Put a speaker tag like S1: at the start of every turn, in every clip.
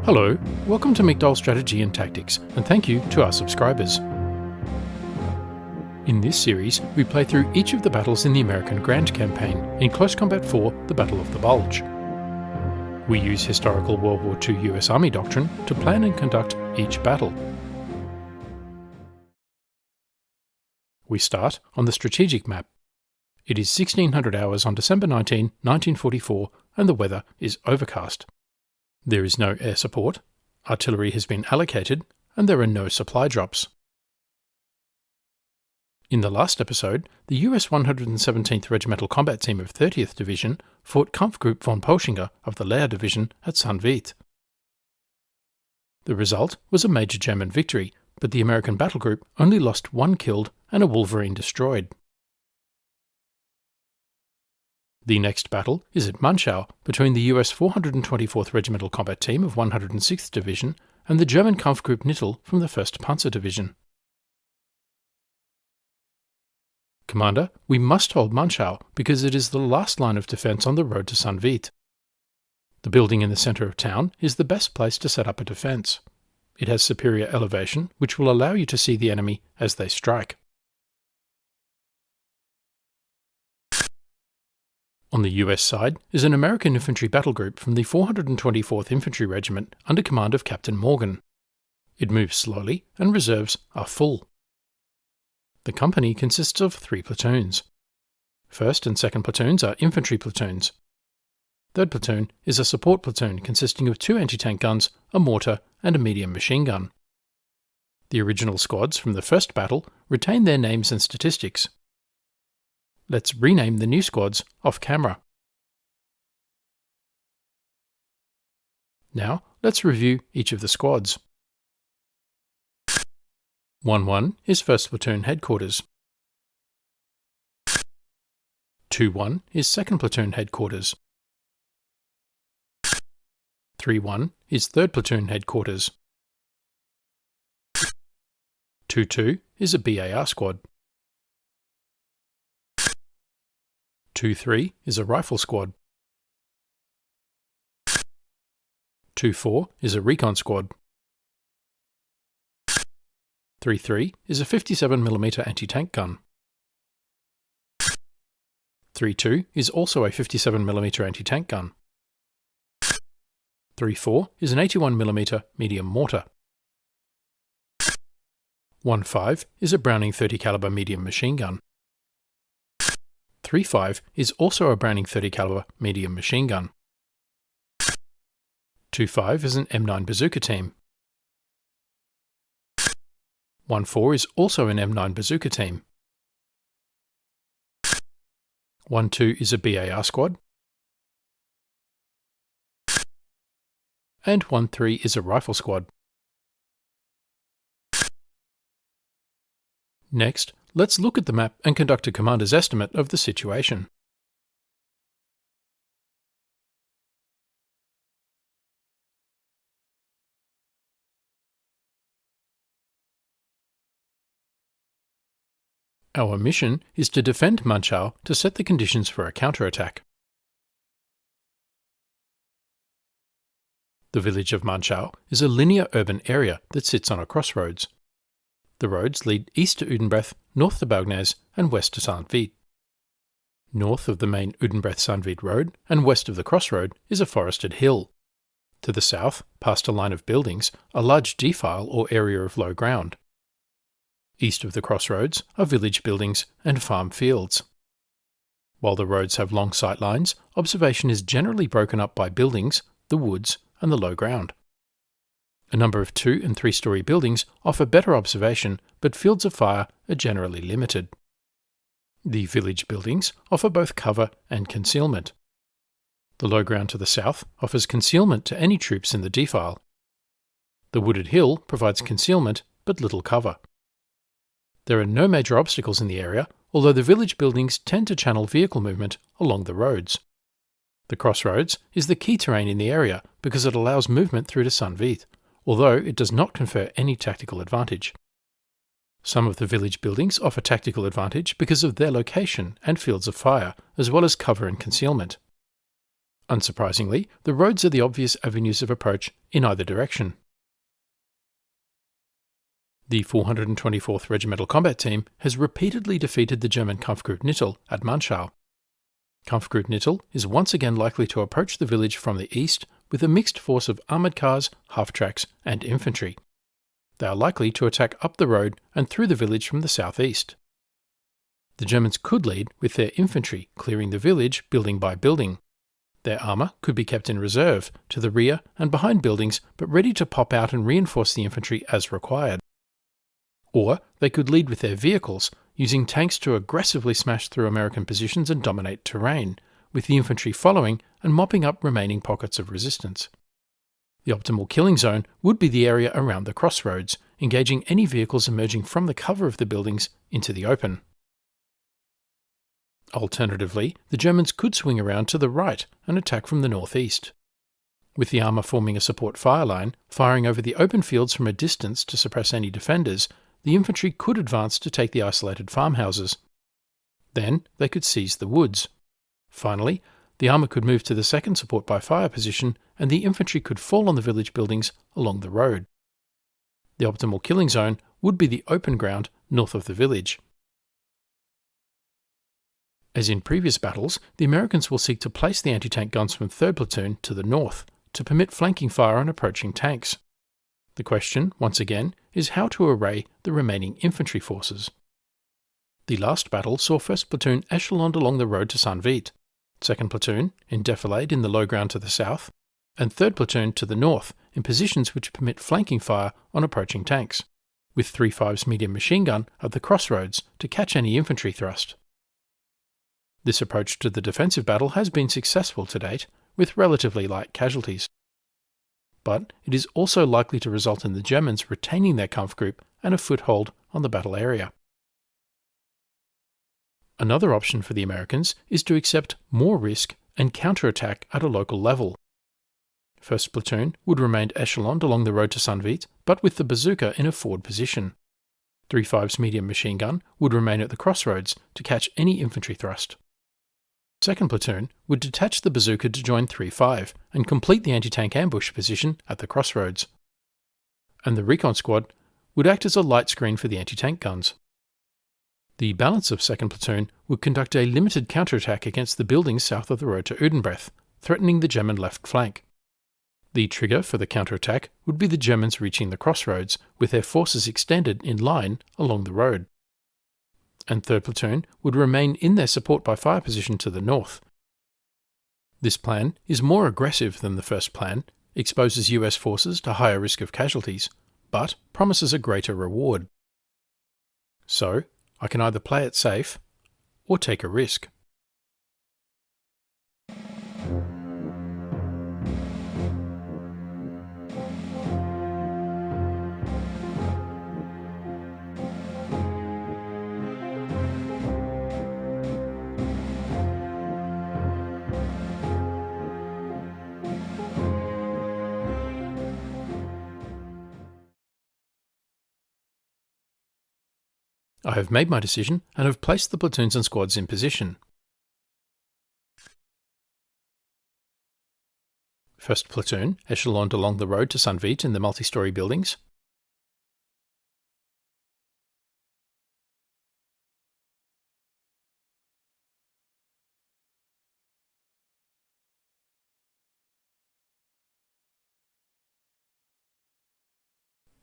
S1: Hello, welcome to McDoll Strategy and Tactics, and thank you to our subscribers. In this series, we play through each of the battles in the American Grand Campaign in Close Combat 4, the Battle of the Bulge. We use historical World War II US Army doctrine to plan and conduct each battle. We start on the strategic map. It is 1600 hours on December 19, 1944, and the weather is overcast. There is no air support, artillery has been allocated, and there are no supply drops. In the last episode, the US 117th Regimental Combat Team of 30th Division fought Kampfgruppe von Polchinger of the Lehr Division at St Vith. The result was a major German victory, but the American battle group only lost 1 killed and a Wolverine destroyed. The next battle is at Manschau between the US 424th Regimental Combat Team of 106th Division and the German Kampfgruppe Knittel from the 1st Panzer Division. Commander, we must hold Manschau because it is the last line of defence on the road to St Vith. The building in the centre of town is the best place to set up a defence. It has superior elevation, which will allow you to see the enemy as they strike. On the US side is an American infantry battle group from the 424th Infantry Regiment under command of Captain Morgan. It moves slowly and reserves are full. The company consists of 3 platoons. 1st and 2nd platoons are infantry platoons. 3rd platoon is a support platoon consisting of 2 anti-tank guns, a mortar and a medium machine gun. The original squads from the first battle retain their names and statistics. Let's rename the new squads off camera. Now let's review each of the squads. 1-1 is 1st Platoon Headquarters. 2-1 is 2nd Platoon Headquarters. 3-1 is 3rd Platoon Headquarters. 2-2 is a BAR squad. 2-3 is a rifle squad. 2-4 is a recon squad. 3-3 is a 57mm anti-tank gun. 3-2 is also a 57mm anti-tank gun. 3-4 is an 81mm medium mortar. 1-5 is a Browning 30 caliber medium machine gun. 3-5 is also a Browning 30 caliber medium machine gun. 2-5 is an M9 bazooka team. 1-4 is also an M9 bazooka team. 1-2 is a BAR squad. And 1-3 is a rifle squad. Next, let's look at the map and conduct a commander's estimate of the situation. Our mission is to defend Manschau to set the conditions for a counterattack. The village of Manschau is a linear urban area that sits on a crossroads. The roads lead east to Udenbrecht, north to Baugnes, and west to St Vith. North of the main Udenbrecht-St Vith road and west of the crossroad is a forested hill. To the south, past a line of buildings, a large defile or area of low ground. East of the crossroads are village buildings and farm fields. While the roads have long sight lines, observation is generally broken up by buildings, the woods, and the low ground. A number of 2- and 3-story buildings offer better observation, but fields of fire are generally limited. The village buildings offer both cover and concealment. The low ground to the south offers concealment to any troops in the defile. The wooded hill provides concealment but little cover. There are no major obstacles in the area, although the village buildings tend to channel vehicle movement along the roads. The crossroads is the key terrain in the area because it allows movement through to St Vith, although it does not confer any tactical advantage. Some of the village buildings offer tactical advantage because of their location and fields of fire, as well as cover and concealment. Unsurprisingly, the roads are the obvious avenues of approach in either direction. The 424th Regimental Combat Team has repeatedly defeated the German Kampfgruppe Knittel at Manschau. Kampfgruppe Knittel is once again likely to approach the village from the east with a mixed force of armoured cars, half-tracks and infantry. They are likely to attack up the road and through the village from the southeast. The Germans could lead with their infantry clearing the village building by building. Their armour could be kept in reserve to the rear and behind buildings, but ready to pop out and reinforce the infantry as required. Or they could lead with their vehicles, using tanks to aggressively smash through American positions and dominate terrain, with the infantry following and mopping up remaining pockets of resistance. The optimal killing zone would be the area around the crossroads, engaging any vehicles emerging from the cover of the buildings into the open. Alternatively, the Germans could swing around to the right and attack from the northeast. With the armour forming a support fire line, firing over the open fields from a distance to suppress any defenders, the infantry could advance to take the isolated farmhouses. Then they could seize the woods. Finally, the armour could move to the second support by fire position and the infantry could fall on the village buildings along the road. The optimal killing zone would be the open ground north of the village. As in previous battles, the Americans will seek to place the anti-tank guns from 3rd Platoon to the north to permit flanking fire on approaching tanks. The question, once again, is how to array the remaining infantry forces. The last battle saw 1st Platoon echeloned along the road to St Vith, 2nd Platoon enfilade in the low ground to the south, and 3rd Platoon to the north in positions which permit flanking fire on approaching tanks, with 3.5's medium machine gun at the crossroads to catch any infantry thrust. This approach to the defensive battle has been successful to date, with relatively light casualties. But it is also likely to result in the Germans retaining their Kampfgruppe and a foothold on the battle area. Another option for the Americans is to accept more risk and counterattack at a local level. 1st Platoon would remain echeloned along the road to St Vith, but with the bazooka in a forward position. 3.5's medium machine gun would remain at the crossroads to catch any infantry thrust. 2nd Platoon would detach the bazooka to join 3.5 and complete the anti-tank ambush position at the crossroads. And the recon squad would act as a light screen for the anti-tank guns. The balance of 2nd Platoon would conduct a limited counterattack against the buildings south of the road to Udenbrecht, threatening the German left flank. The trigger for the counterattack would be the Germans reaching the crossroads with their forces extended in line along the road. And 3rd Platoon would remain in their support by fire position to the north. This plan is more aggressive than the first plan, exposes US forces to higher risk of casualties, but promises a greater reward. So, I can either play it safe or take a risk. I have made my decision and have placed the platoons and squads in position. 1st Platoon echeloned along the road to St Vith in the multi-storey buildings.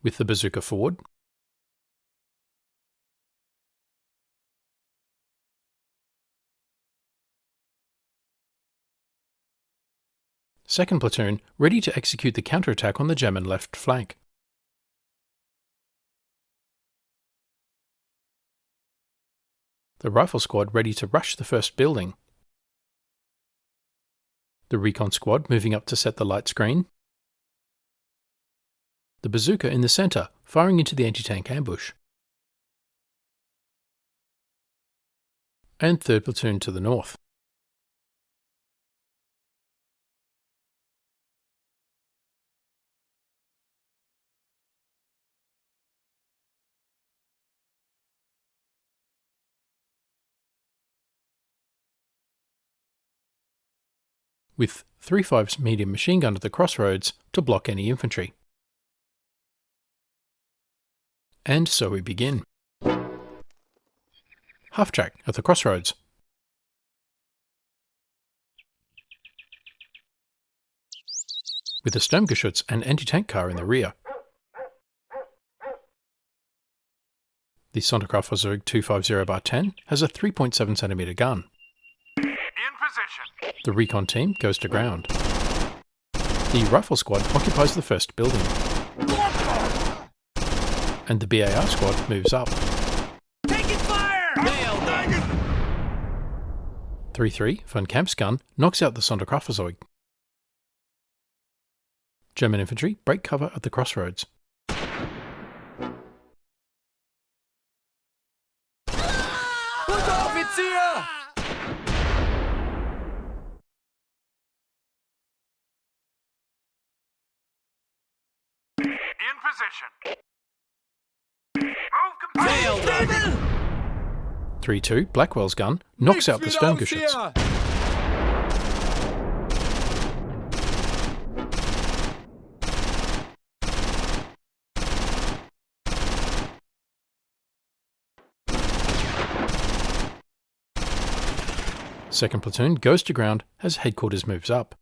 S1: With the bazooka forward. Second Platoon ready to execute the counterattack on the German left flank. The Rifle Squad ready to rush the first building. The Recon Squad moving up to set the light screen. The bazooka in the centre firing into the anti-tank ambush. And 3rd Platoon to the north. with 3/5 medium machine gun at the crossroads to block any infantry. And so we begin. Half-track at the crossroads. With a Sturmgeschütz and anti-tank car in the rear. The Sonderkraftfahrzeug 250/10 has a 3.7 cm gun.
S2: In position.
S1: The recon team goes to ground. The rifle squad occupies the first building. And the BAR squad moves up.
S2: Taking fire! Nailed them!
S1: 3-3 von Kampfsgun knocks out the Sonderkraftfahrzeug. German infantry break cover at the crossroads.
S2: Unteroffizier! In position. Move complete!
S1: 3-2 Blackwell's gun knocks out the Sturmgeschütz. Second platoon goes to ground as headquarters moves up.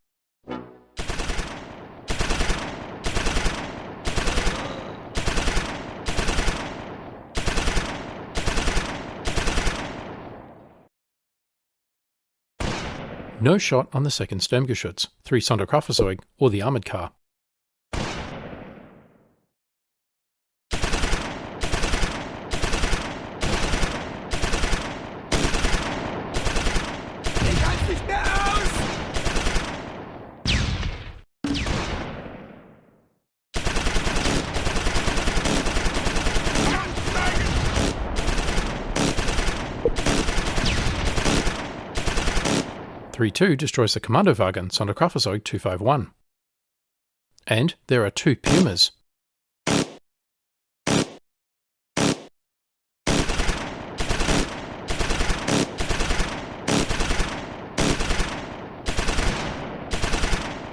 S1: No shot on the second Sturmgeschütz, 3 Sonderkraftfahrzeug or the armoured car.
S2: Ich halte nicht mehr aus!
S1: .32 destroys the Kommandowagen Sonderkraftfahrzeug 251. And there are 2 Pumas.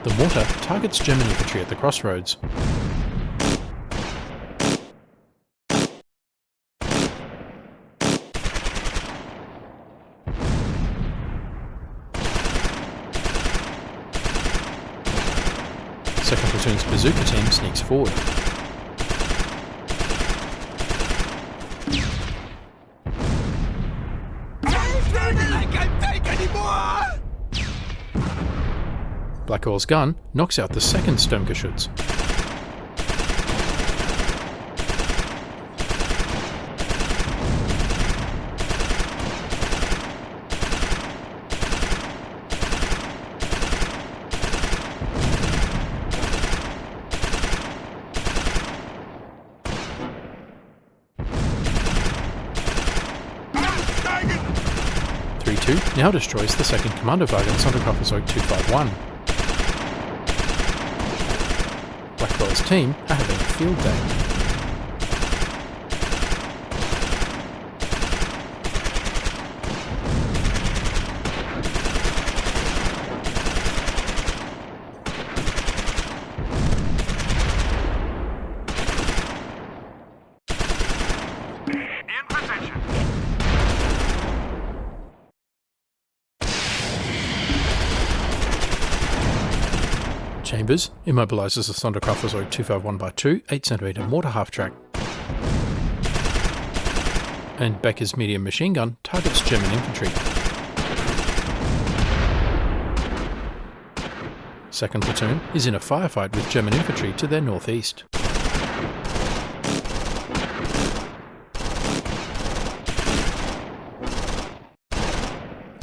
S1: The mortar targets German infantry at the crossroads. Second platoon's bazooka team sneaks forward.
S2: I can't take anymore!
S1: Blackwell's gun knocks out the second Sturmgeschütz. .32 now destroys the second Kommandowagen Sonderkraftfahrzeug 251. Blackwell's team are having a field day.
S2: In position.
S1: Chambers immobilises the Sonderkraftfahrzeug 251/2 8 cm mortar half-track. And Becker's medium machine gun targets German infantry. Second platoon is in a firefight with German infantry to their northeast.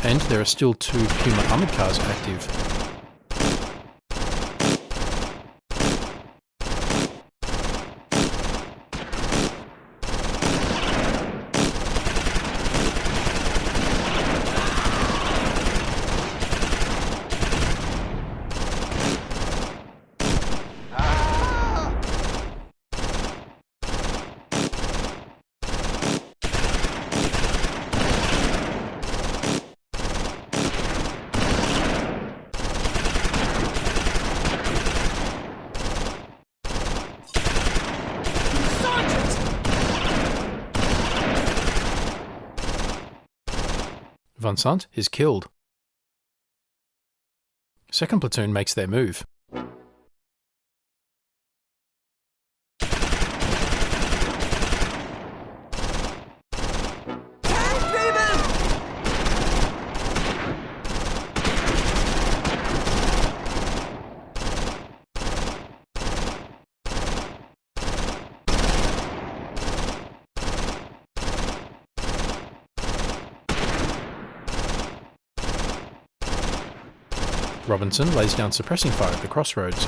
S1: And there are still 2 Puma armoured cars active. Von Sant is killed. Second platoon makes their move. Robinson lays down suppressing fire at the crossroads.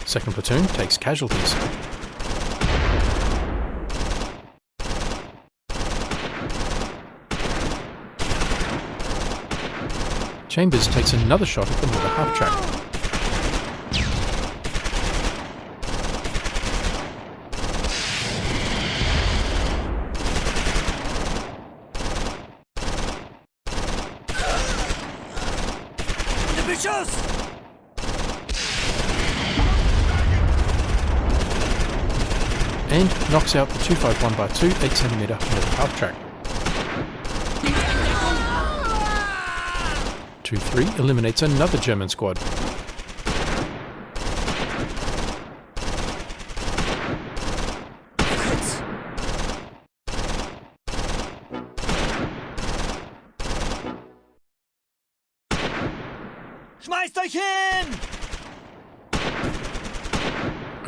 S1: Second platoon takes casualties. Chambers takes another shot at the mortar half-track. And knocks out the 251x2 8cm mortar half-track. 2-3 eliminates another German squad.
S2: Schmeißt euch hin!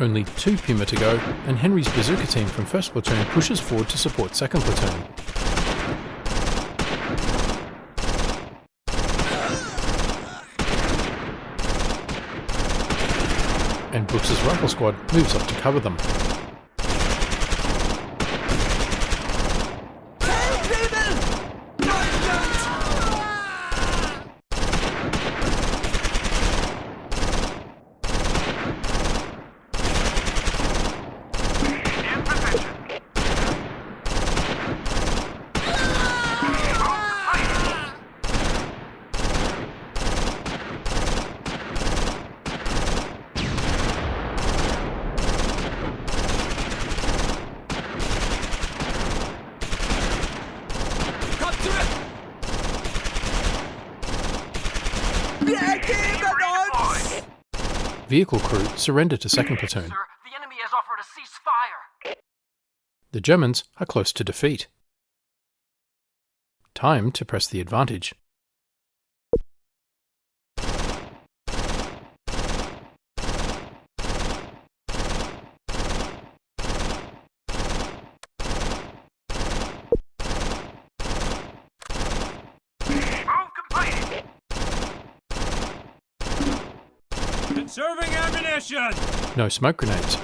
S1: Only 2 Puma to go, and Henry's bazooka team from 1st Platoon pushes forward to support 2nd Platoon. And Brooks's rifle squad moves up to cover them. Vehicle crew surrender to 2nd Platoon.
S2: Sir, the enemy has offered a ceasefire.
S1: The Germans are close to defeat. Time to press the advantage.
S2: Move completed. Conserving ammunition.
S1: No smoke grenades.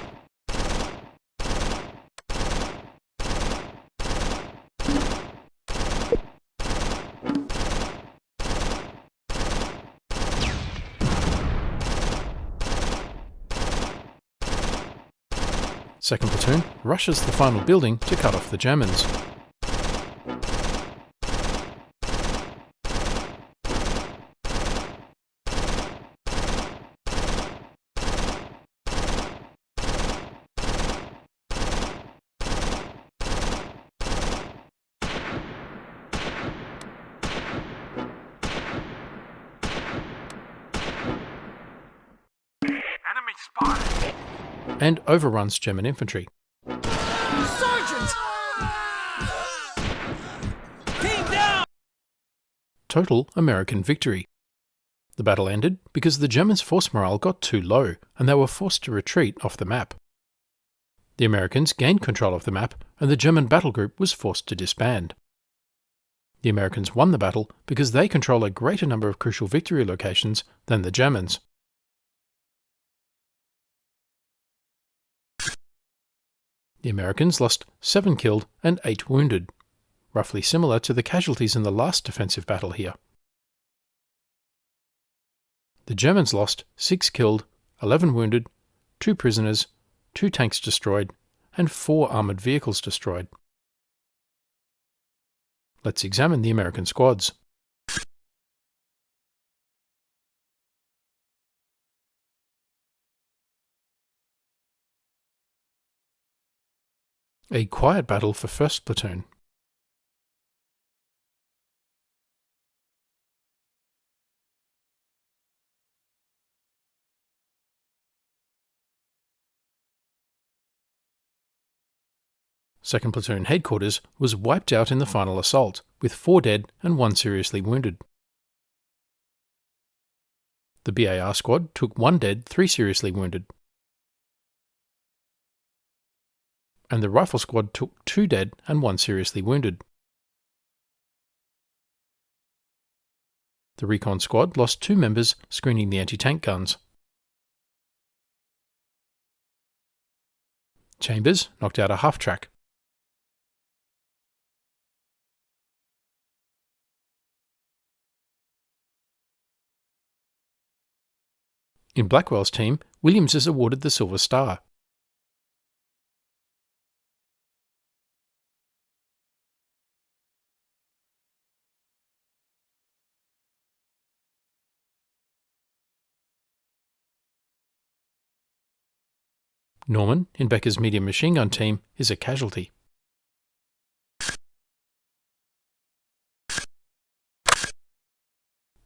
S1: Second Platoon rushes the final building to cut off the Germans.
S2: Enemy spotted.
S1: And overruns German infantry.
S2: Sergeant! Team down!
S1: Total American victory. The battle ended because the Germans' force morale got too low and they were forced to retreat off the map. The Americans gained control of the map and the German battle group was forced to disband. The Americans won the battle because they control a greater number of crucial victory locations than the Germans. The Americans lost 7 killed and 8 wounded, roughly similar to the casualties in the last defensive battle here. The Germans lost 6 killed, 11 wounded, 2 prisoners, 2 tanks destroyed, and 4 armoured vehicles destroyed. Let's examine the American squads. A quiet battle for 1st Platoon. Second Platoon headquarters was wiped out in the final assault, with 4 dead and 1 seriously wounded. The BAR squad took 1 dead, 3 seriously wounded. And the Rifle squad took 2 dead and 1 seriously wounded. The Recon squad lost 2 members screening the anti-tank guns. Chambers knocked out a half-track. In Blackwell's team, Williams is awarded the Silver Star. Norman, in Becker's medium machine gun team, is a casualty.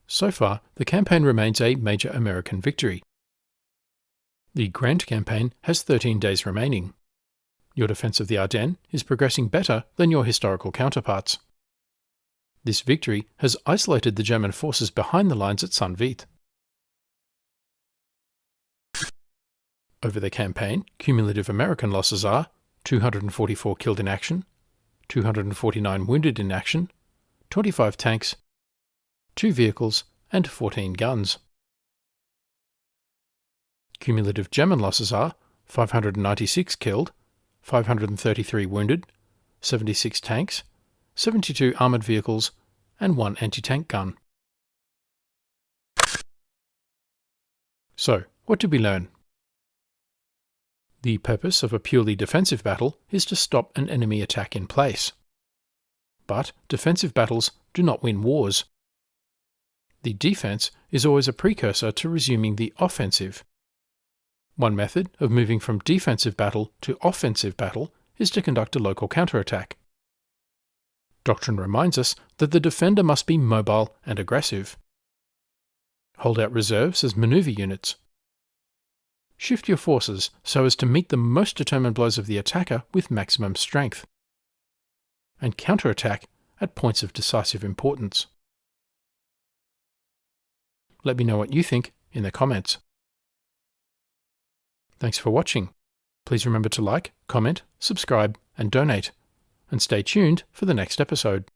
S1: So far, the campaign remains a major American victory. The Grand Campaign has 13 days remaining. Your defence of the Ardennes is progressing better than your historical counterparts. This victory has isolated the German forces behind the lines at St Vith. Over the campaign, cumulative American losses are 244 killed in action, 249 wounded in action, 25 tanks, 2 vehicles, and 14 guns. Cumulative German losses are 596 killed, 533 wounded, 76 tanks, 72 armoured vehicles, and 1 anti-tank gun. So, what did we learn? The purpose of a purely defensive battle is to stop an enemy attack in place. But defensive battles do not win wars. The defense is always a precursor to resuming the offensive. One method of moving from defensive battle to offensive battle is to conduct a local counterattack. Doctrine reminds us that the defender must be mobile and aggressive. Hold out reserves as maneuver units. Shift your forces so as to meet the most determined blows of the attacker with maximum strength. And counterattack at points of decisive importance. Let me know what you think in the comments. Thanks for watching. Please remember to like, comment, subscribe, and donate. And stay tuned for the next episode.